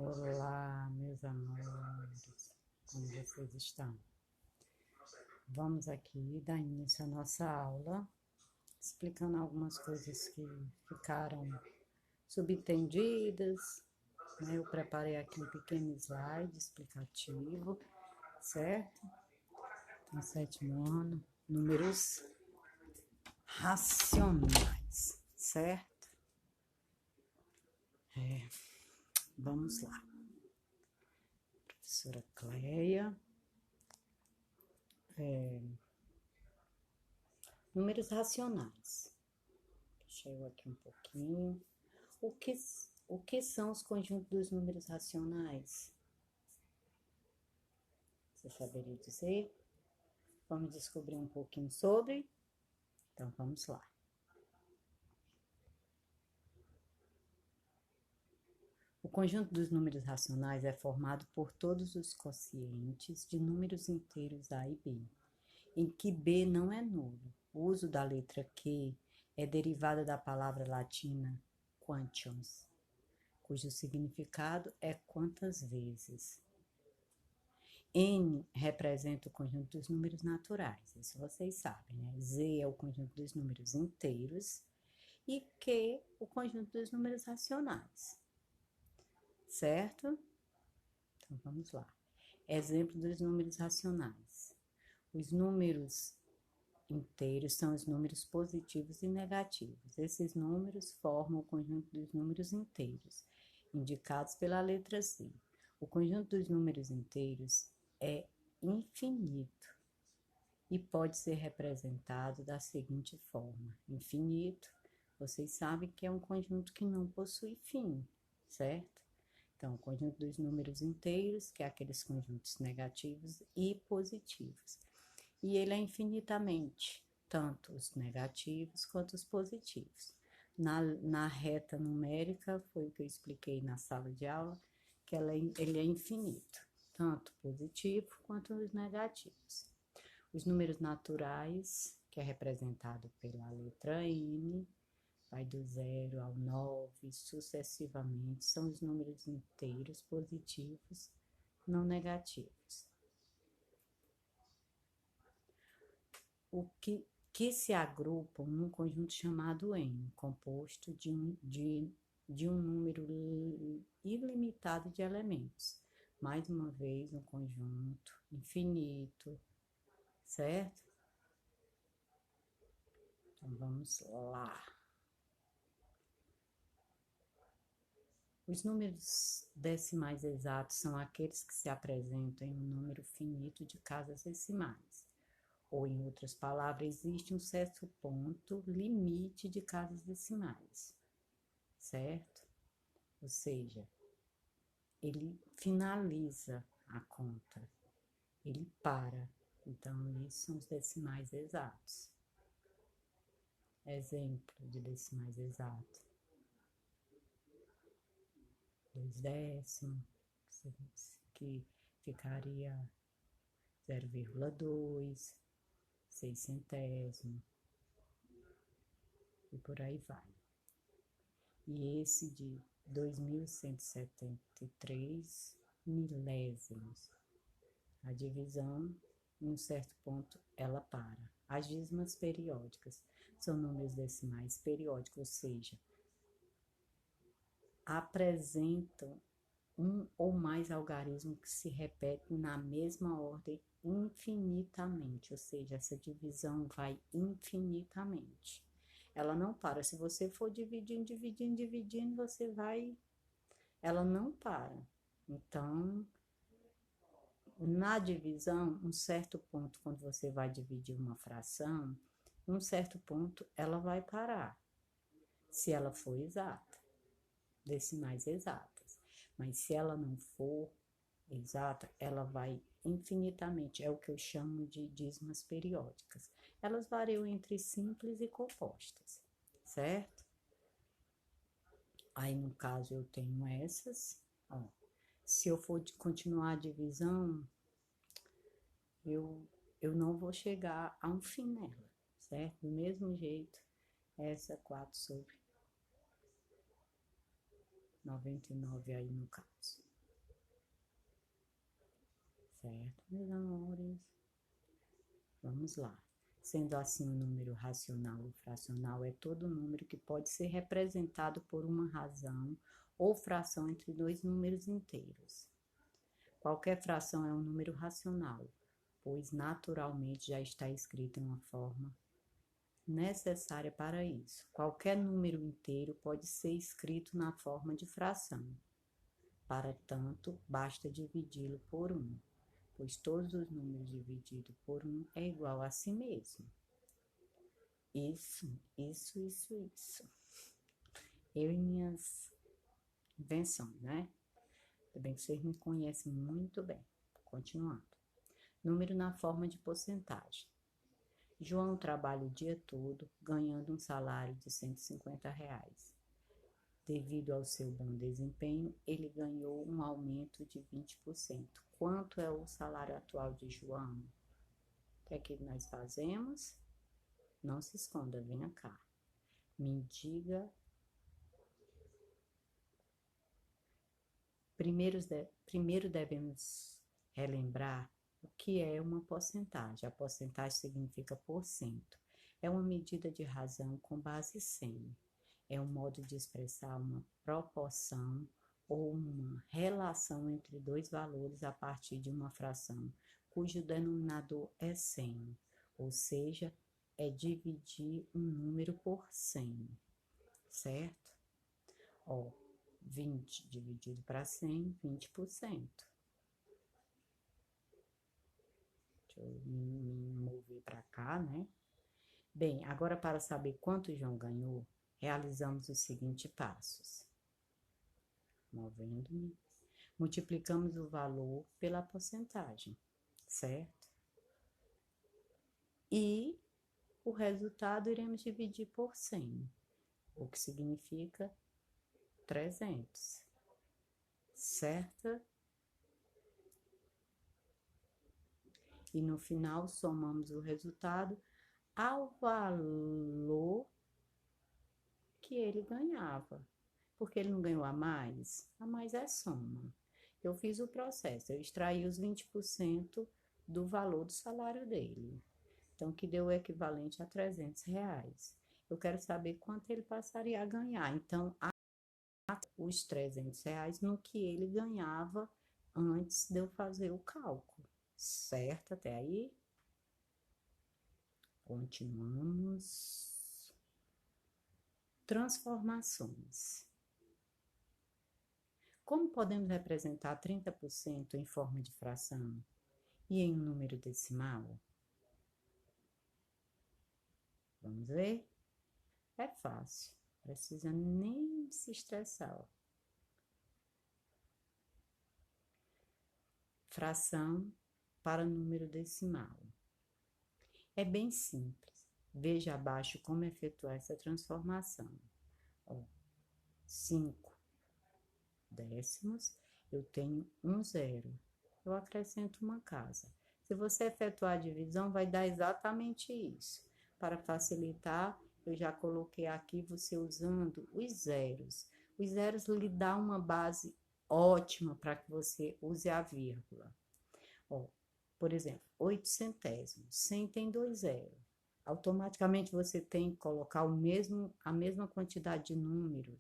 Olá, meus amores, como vocês estão? Vamos aqui dar início à nossa aula, explicando algumas coisas que ficaram subentendidas, né? Eu preparei aqui um pequeno slide explicativo, certo? No sétimo ano, números racionais, certo? Vamos lá. Professora Cleia. Números racionais. Deixa eu aqui um pouquinho. O que são os conjuntos dos números racionais? Você saberia dizer? Vamos descobrir um pouquinho sobre? Então, vamos lá. O conjunto dos números racionais é formado por todos os quocientes de números inteiros A e B, em que B não é nulo. O uso da letra Q é derivada da palavra latina quantiums, cujo significado é quantas vezes. N representa o conjunto dos números naturais, isso vocês sabem, né? Z é o conjunto dos números inteiros e Q o conjunto dos números racionais, certo? Então, vamos lá. Exemplo dos números racionais. Os números inteiros são os números positivos e negativos. Esses números formam o conjunto dos números inteiros, indicados pela letra Z. O conjunto dos números inteiros é infinito e pode ser representado da seguinte forma. Infinito, vocês sabem que é um conjunto que não possui fim, certo? Então, o conjunto dos números inteiros, que é aqueles conjuntos negativos e positivos. E ele é infinitamente, tanto os negativos quanto os positivos. Na reta numérica, foi o que eu expliquei na sala de aula, que ele é infinito, tanto positivo quanto os negativos. Os números naturais, que é representado pela letra N, vai do 0 ao 9, sucessivamente, são os números inteiros positivos, não negativos. O que se agrupam num conjunto chamado N, composto de um número ilimitado de elementos. Mais uma vez, um conjunto infinito, certo? Então, vamos lá. Os números decimais exatos são aqueles que se apresentam em um número finito de casas decimais. Ou, em outras palavras, existe um certo ponto limite de casas decimais, certo? Ou seja, ele finaliza a conta, ele para. Então, isso são os decimais exatos. Exemplo de decimais exatos. 2 décimos, que ficaria 0,2, 6 centésimos, e por aí vai. E esse de 2.173 milésimos. A divisão, em um certo ponto, ela para. As dízimas periódicas são números decimais periódicos, ou seja, apresentam um ou mais algarismos que se repetem na mesma ordem infinitamente, ou seja, essa divisão vai infinitamente. Ela não para. Se você for dividindo, você vai... Ela não para. Então, na divisão, um certo ponto, quando você vai dividir uma fração, um certo ponto ela vai parar, se ela for exata, decimais exatas. Mas se ela não for exata, ela vai infinitamente, é o que eu chamo de dízimas periódicas. Elas variam entre simples e compostas, certo? Aí, no caso, eu tenho essas, ó. Se eu for continuar a divisão, eu não vou chegar a um fim nela, certo? Do mesmo jeito, essa 4/99 aí no caso. Certo, meus amores? Vamos lá. Sendo assim, o número racional ou fracional é todo número que pode ser representado por uma razão ou fração entre dois números inteiros. Qualquer fração é um número racional, pois naturalmente já está escrito em uma forma necessária para isso. Qualquer número inteiro pode ser escrito na forma de fração. Para tanto, basta dividi-lo por 1, pois todos os números divididos por 1 é igual a si mesmo. Isso. Eu e minhas invenções, né? Também que vocês me conhecem muito bem. Continuando. Número na forma de porcentagem. João trabalha o dia todo, ganhando um salário de R$ 150. Devido ao seu bom desempenho, ele ganhou um aumento de 20%. Quanto é o salário atual de João? O que é que nós fazemos? Não se esconda, venha cá. Me diga. Primeiro devemos relembrar o que é uma porcentagem. A porcentagem significa porcento. É uma medida de razão com base 100. É um modo de expressar uma proporção ou uma relação entre dois valores a partir de uma fração, cujo denominador é 100, ou seja, é dividir um número por 100, certo? 20 dividido para 100, 20%. Deixa eu me mover para cá, né? Bem, agora para saber quanto João ganhou, realizamos os seguintes passos. Movendo-me. Multiplicamos o valor pela porcentagem, certo? E o resultado iremos dividir por 100, o que significa 300, certo? E no final somamos o resultado ao valor que ele ganhava. Porque ele não ganhou a mais? A mais é soma. Eu fiz o processo, eu extraí os 20% do valor do salário dele. Então, que deu o equivalente a R$ 300. Eu quero saber quanto ele passaria a ganhar. Então, os R$ 300 no que ele ganhava antes de eu fazer o cálculo. Certo até aí? Continuamos. Transformações. Como podemos representar 30% em forma de fração e em um número decimal? Vamos ver? É fácil, precisa nem se estressar. Ó. Fração para número decimal. É bem simples. Veja abaixo como efetuar essa transformação. 5 décimos, eu tenho um zero. Eu acrescento uma casa. Se você efetuar a divisão, vai dar exatamente isso. Para facilitar, eu já coloquei aqui você usando os zeros. Os zeros lhe dá uma base ótima para que você use a vírgula. Por exemplo, 8 centésimos. 100 tem 2 zeros. Automaticamente você tem que colocar a mesma quantidade de números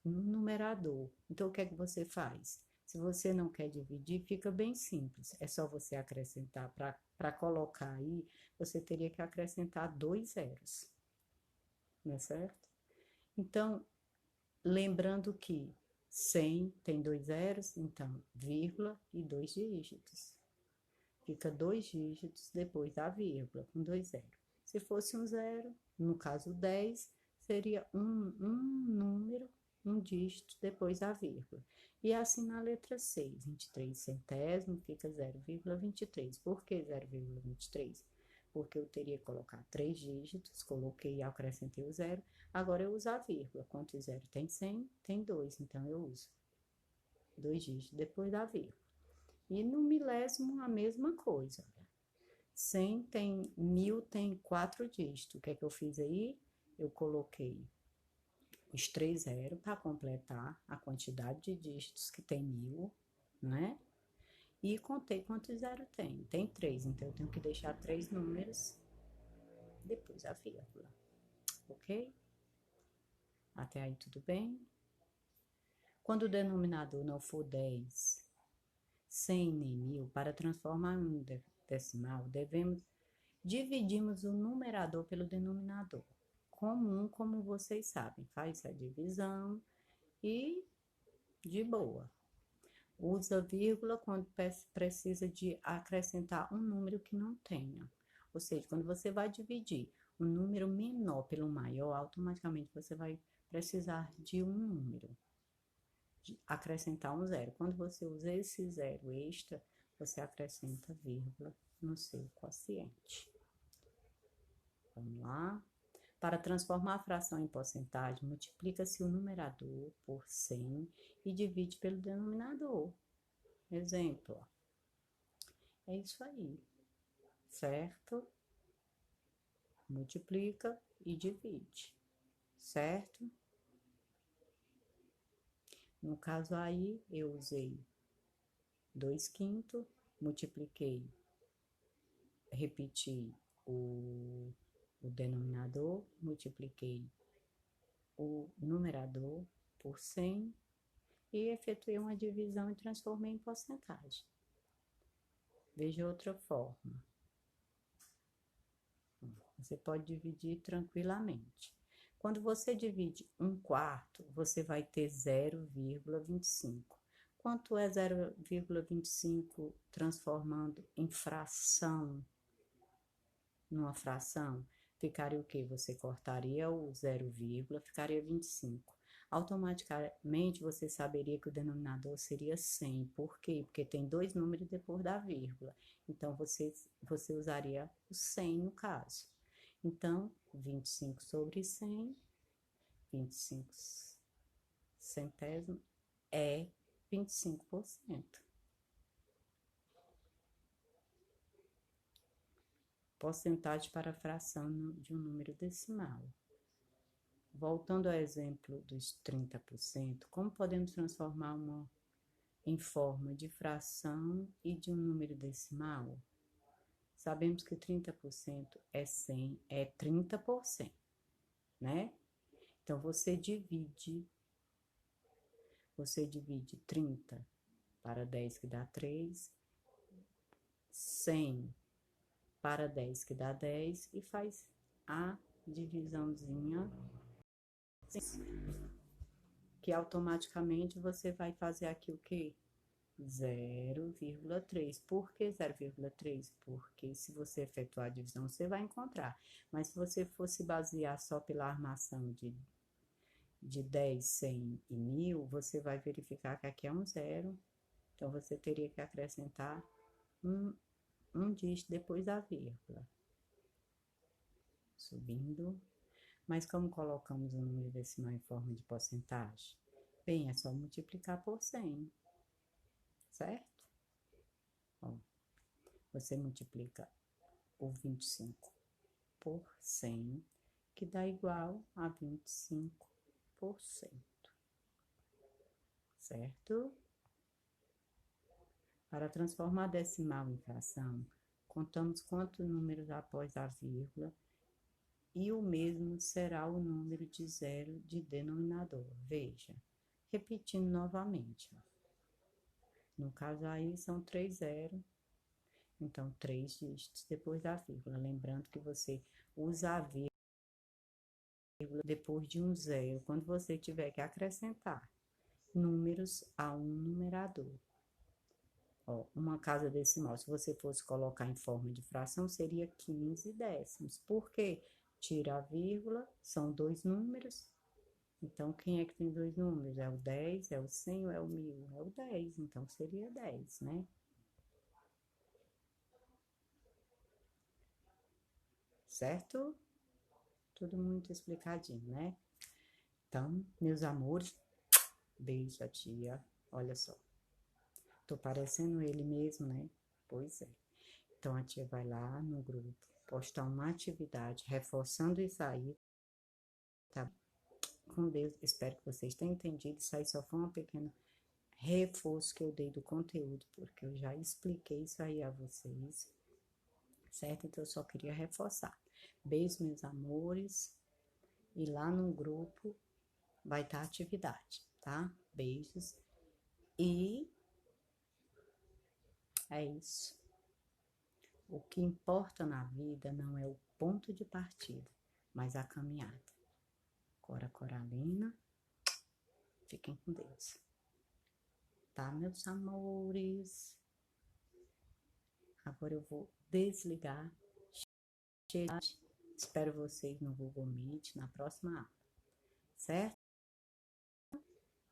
no numerador. Então, o que é que você faz? Se você não quer dividir, fica bem simples. É só você acrescentar. Para colocar aí, você teria que acrescentar 2 zeros. Não é certo? Então, lembrando que 100 tem 2 zeros, então, vírgula e 2 dígitos. Fica 2 dígitos depois da vírgula, com 2 zeros. Se fosse um zero, no caso 10, seria um número, um dígito depois da vírgula. E assim na letra 6, 23 centésimo fica 0,23. Por que 0,23? Porque eu teria que colocar 3 dígitos, coloquei e acrescentei o zero. Agora eu uso a vírgula. Quantos zero tem 100? Tem 2, então eu uso 2 dígitos depois da vírgula. E no milésimo a mesma coisa. 100 tem, 1000 tem 4 dígitos. O que é que eu fiz aí? Eu coloquei os 3 zeros para completar a quantidade de dígitos que tem 1000, né? E contei quantos zero tem. Tem 3, então eu tenho que deixar 3 números depois a vírgula. Ok? Até aí tudo bem? Quando o denominador não for 10, 100 nem 1000, para transformar em um decimal, dividimos o numerador pelo denominador. Comum, como vocês sabem, faz a divisão e de boa. Usa vírgula quando precisa de acrescentar um número que não tenha. Ou seja, quando você vai dividir um número menor pelo maior, automaticamente você vai precisar de um número, de acrescentar um zero. Quando você usa esse zero extra, você acrescenta vírgula no seu quociente. Vamos lá. Para transformar a fração em porcentagem, multiplica-se o numerador por 100 e divide pelo denominador. Exemplo, ó. É isso aí, certo? Multiplica e divide, certo? No caso aí, eu usei 2/5, multipliquei, repeti o denominador, multipliquei o numerador por 100 e efetuei uma divisão e transformei em porcentagem. Veja outra forma. Você pode dividir tranquilamente. Quando você divide 1/4, você vai ter 0,25. Quanto é 0,25 transformando em fração? Numa fração, ficaria o quê? Você cortaria o 0, ficaria 25. Automaticamente você saberia que o denominador seria 100. Por quê? Porque tem 2 números depois da vírgula. Então, você usaria o 100 no caso. Então, 25 sobre 100, 25 centésimo é 25%. Porcentagem para a fração de um número decimal. Voltando ao exemplo dos 30%, como podemos transformar uma em forma de fração e de um número decimal? Sabemos que 30% é 100, é 30%, né? Então, você divide 30 para 10, que dá 3, 100 para 10, que dá 10, e faz a divisãozinha, que automaticamente você vai fazer aqui o quê? 0,3. Por que 0,3? Porque se você efetuar a divisão, você vai encontrar. Mas se você fosse basear só pela armação de 10, 100 e 1000, você vai verificar que aqui é um zero. Então, você teria que acrescentar um dígito depois da vírgula. Subindo. Mas como colocamos o número decimal em forma de porcentagem? Bem, é só multiplicar por 100, certo? Ó, você multiplica o 25 por 100, que dá igual a 25%, certo? Para transformar decimal em fração, contamos quantos números após a vírgula e o mesmo será o número de zero de denominador. Veja, repetindo novamente. Ó. No caso aí, são 3 zeros, então 3 dígitos depois da vírgula. Lembrando que você usa a vírgula depois de um zero, quando você tiver que acrescentar números a um numerador. Ó, uma casa decimal, se você fosse colocar em forma de fração, seria 15 décimos. Por quê? Tira a vírgula, são 2 números. Então, quem é que tem 2 números? É o 10, é o 100 ou é o 1000? É o 10, então seria 10, né? Certo? Tudo muito explicadinho, né? Então, meus amores, beijo a tia. Olha só. Tô parecendo ele mesmo, né? Pois é. Então, a tia vai lá no grupo, postar uma atividade, reforçando isso aí, tá? Com Deus, espero que vocês tenham entendido. Isso aí só foi uma pequena reforço que eu dei do conteúdo, porque eu já expliquei isso aí a vocês, certo? Então, eu só queria reforçar. Beijos, meus amores. E lá no grupo vai estar atividade, tá? Beijos. E é isso. O que importa na vida não é o ponto de partida, mas a caminhada. Cora Coralina, fiquem com Deus. Tá, meus amores? Agora eu vou desligar. Espero vocês no Google Meet na próxima aula, certo?